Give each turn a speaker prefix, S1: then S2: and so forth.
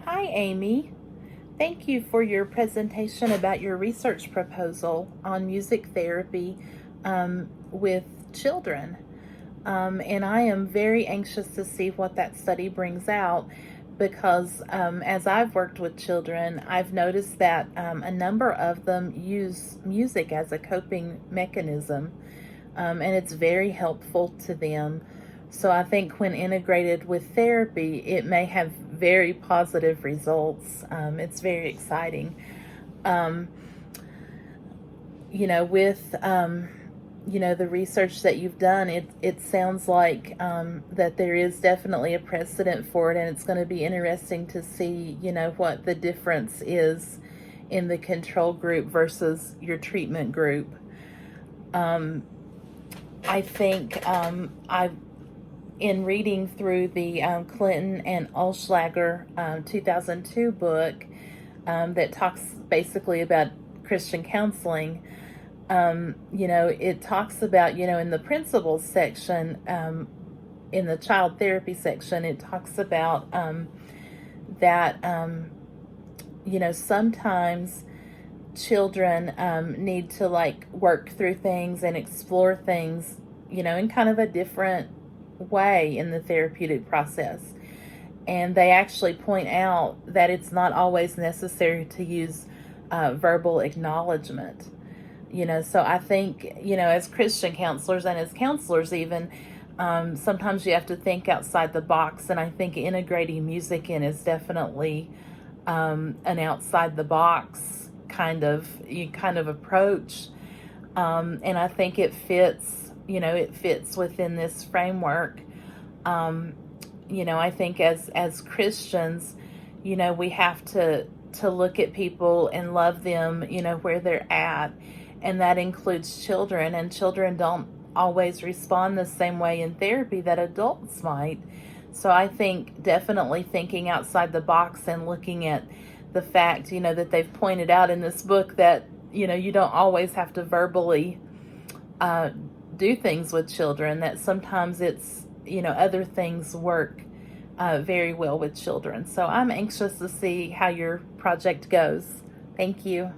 S1: Hi, Amy. Thank you for your presentation about your research proposal on music therapy with children. And I am very anxious to see what that study brings out because as I've worked with children, I've noticed that a number of them use music as a coping mechanism, and it's very helpful to them. So I think when integrated with therapy, it may have very positive results. It's very exciting. Um, with the research that you've done, it sounds like that there is definitely a precedent for it, and it's going to be interesting to see what the difference is in the control group versus your treatment group. I think I in reading through the Clinton and Olschlager 2002 book that talks basically about Christian counseling. It talks about, in the principles section, in the child therapy section, it talks about that, sometimes children need to like work through things and explore things, in kind of a different way in the therapeutic process. And they actually point out that it's not always necessary to use verbal acknowledgement. So I think, as Christian counselors and as counselors, even sometimes you have to think outside the box. And I think integrating music in is definitely an outside the box kind of approach. And I think it fits within this framework. I think as Christians, we have to look at people and love them, where they're at, and that includes children. And children don't always respond the same way in therapy that adults might. So I think definitely thinking outside the box and looking at the fact, that they've pointed out in this book that, you don't always have to verbally uh, do things with children, that sometimes it's, other things work very well with children. So I'm anxious to see how your project goes. Thank you.